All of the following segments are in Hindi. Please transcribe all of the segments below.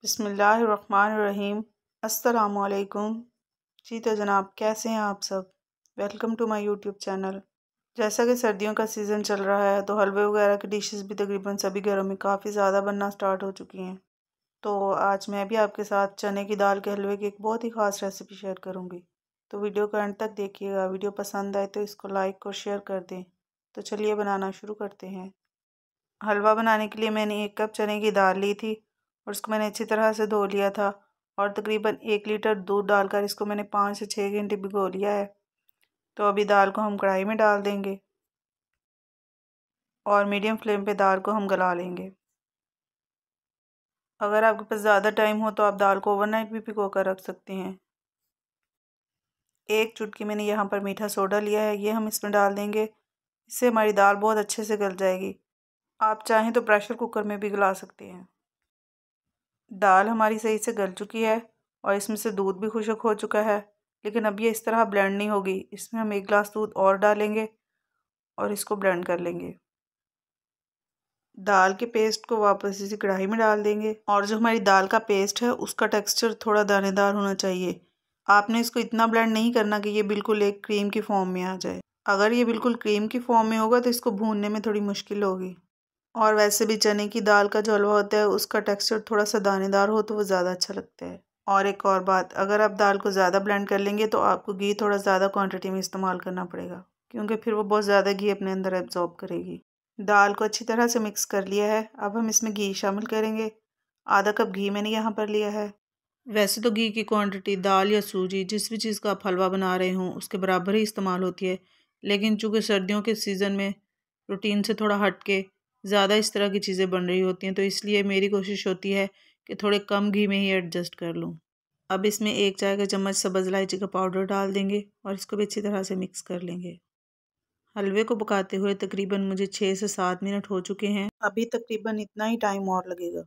बिस्मिल्लाहिर्रहमानिर्रहीम। अस्सलामुअलैकुम। जी तो जनाब, कैसे हैं आप सब? Welcome to my YouTube channel. जैसा कि सर्दियों का सीज़न चल रहा है तो हलवे वगैरह की डिशेस भी तकरीबन सभी घरों में काफ़ी ज़्यादा बनना स्टार्ट हो चुकी हैं। तो आज मैं भी आपके साथ चने की दाल के हलवे की एक बहुत ही ख़ास रेसिपी शेयर करूँगी। तो वीडियो को एंड तक देखिएगा। वीडियो पसंद आए तो इसको लाइक और शेयर कर दें। तो चलिए बनाना शुरू करते हैं। हलवा बनाने के लिए मैंने 1 कप चने की दाल ली थी और इसको मैंने अच्छी तरह से धो लिया था और तकरीबन 1 लीटर दूध डालकर इसको मैंने 5 से 6 घंटे भिगो लिया है। तो अभी दाल को हम कढ़ाई में डाल देंगे और मीडियम फ्लेम पे दाल को हम गला लेंगे। अगर आपके पास ज़्यादा टाइम हो तो आप दाल को ओवरनाइट भी भिगो कर रख सकते हैं। 1 चुटकी मैंने यहाँ पर मीठा सोडा लिया है, ये हम इसमें डाल देंगे। इससे हमारी दाल बहुत अच्छे से गल जाएगी। आप चाहें तो प्रेशर कुकर में भी गला सकते हैं। दाल हमारी सही से गल चुकी है और इसमें से दूध भी खुश्क हो चुका है, लेकिन अब ये इस तरह ब्लेंड नहीं होगी। इसमें हम 1 गिलास दूध और डालेंगे और इसको ब्लेंड कर लेंगे। दाल के पेस्ट को वापस इसी कढ़ाई में डाल देंगे और जो हमारी दाल का पेस्ट है उसका टेक्सचर थोड़ा दानेदार होना चाहिए। आपने इसको इतना ब्लेंड नहीं करना कि ये बिल्कुल एक क्रीम की फॉर्म में आ जाए। अगर ये बिल्कुल क्रीम की फॉर्म में होगा तो इसको भूनने में थोड़ी मुश्किल होगी। और वैसे भी चने की दाल का जो हलवा होता है उसका टेक्सचर थोड़ा सा दानेदार हो तो वो ज़्यादा अच्छा लगता है। और एक और बात, अगर आप दाल को ज़्यादा ब्लेंड कर लेंगे तो आपको घी थोड़ा ज़्यादा क्वांटिटी में इस्तेमाल करना पड़ेगा, क्योंकि फिर वो बहुत ज़्यादा घी अपने अंदर एब्जॉर्ब करेगी। दाल को अच्छी तरह से मिक्स कर लिया है। अब हम इसमें घी शामिल करेंगे। आधा कप घी मैंने यहाँ पर लिया है। वैसे तो घी की क्वांटिटी दाल या सूजी जिस भी चीज़ का आप हलवा बना रहे हों उसके बराबर ही इस्तेमाल होती है, लेकिन चूँकि सर्दियों के सीज़न में रूटीन से थोड़ा हट के ज़्यादा इस तरह की चीज़ें बन रही होती हैं, तो इसलिए मेरी कोशिश होती है कि थोड़े कम घी में ही एडजस्ट कर लूँ। अब इसमें 1 चाय का चम्मच सब्ज़ इलायची का पाउडर डाल देंगे और इसको भी अच्छी तरह से मिक्स कर लेंगे। हलवे को पकाते हुए तकरीबन मुझे 6 से 7 मिनट हो चुके हैं। अभी तकरीबन इतना ही टाइम और लगेगा।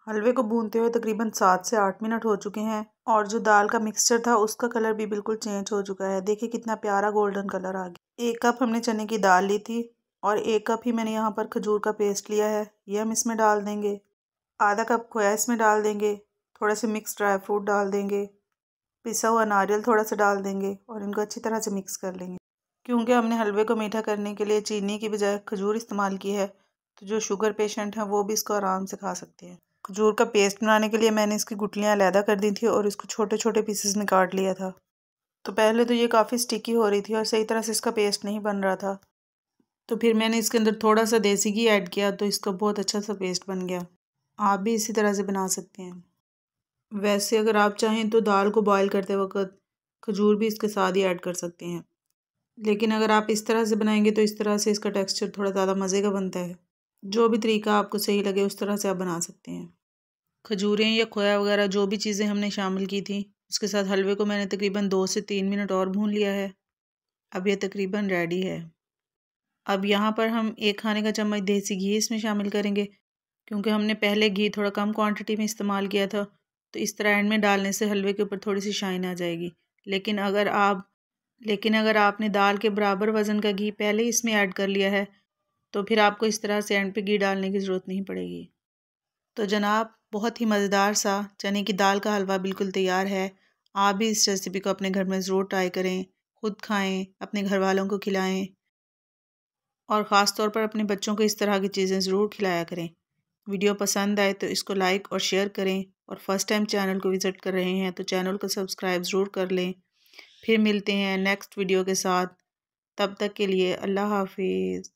हलवे को भूनते हुए तकरीबन 7 से 8 मिनट हो चुके हैं और जो दाल का मिक्सचर था उसका कलर भी बिल्कुल चेंज हो चुका है। देखिए कितना प्यारा गोल्डन कलर आ गया। 1 कप हमने चने की दाल ली थी और 1 कप ही मैंने यहाँ पर खजूर का पेस्ट लिया है, ये हम इसमें डाल देंगे। आधा कप खोया इसमें डाल देंगे। थोड़ा से मिक्स ड्राई फ्रूट डाल देंगे। पिसा हुआ नारियल थोड़ा सा डाल देंगे और इनको अच्छी तरह से मिक्स कर लेंगे। क्योंकि हमने हलवे को मीठा करने के लिए चीनी की बजाय खजूर इस्तेमाल की है, तो जो शुगर पेशेंट हैं वो भी इसको आराम से खा सकते हैं। खजूर का पेस्ट बनाने के लिए मैंने इसकी गुठलियाँ अलहदा कर दी थी और इसको छोटे छोटे पीसेस में काट लिया था। तो पहले तो ये काफ़ी स्टिकी हो रही थी और सही तरह से इसका पेस्ट नहीं बन रहा था, तो फिर मैंने इसके अंदर थोड़ा सा देसी घी ऐड किया तो इसका बहुत अच्छा सा पेस्ट बन गया। आप भी इसी तरह से बना सकते हैं। वैसे अगर आप चाहें तो दाल को बॉयल करते वक्त खजूर भी इसके साथ ही ऐड कर सकते हैं, लेकिन अगर आप इस तरह से बनाएंगे तो इस तरह से इसका टेक्सचर थोड़ा ज़्यादा मज़े का बनता है। जो भी तरीका आपको सही लगे उस तरह से आप बना सकते हैं। खजूरें या खोया वगैरह जो भी चीज़ें हमने शामिल की थी उसके साथ हलवे को मैंने तकरीबन 2 से 3 मिनट और भून लिया है। अब ये तकरीबन रेडी है। अब यहाँ पर हम 1 खाने का चम्मच देसी घी इसमें शामिल करेंगे, क्योंकि हमने पहले घी थोड़ा कम क्वांटिटी में इस्तेमाल किया था, तो इस तरह एंड में डालने से हलवे के ऊपर थोड़ी सी शाइन आ जाएगी। लेकिन अगर आपने दाल के बराबर वज़न का घी पहले ही इसमें ऐड कर लिया है तो फिर आपको इस तरह से एंड पे घी डालने की ज़रूरत नहीं पड़ेगी। तो जनाब, बहुत ही मज़ेदार सा चने की दाल का हलवा बिल्कुल तैयार है। आप भी इस रेसिपी को अपने घर में ज़रूर ट्राई करें, खुद खाएं, अपने घर वालों को खिलाएं और ख़ास तौर पर अपने बच्चों को इस तरह की चीज़ें ज़रूर खिलाया करें। वीडियो पसंद आए तो इसको लाइक और शेयर करें और फर्स्ट टाइम चैनल को विज़िट कर रहे हैं तो चैनल को सब्सक्राइब ज़रूर कर लें। फिर मिलते हैं नेक्स्ट वीडियो के साथ। तब तक के लिए अल्लाह हाफिज़।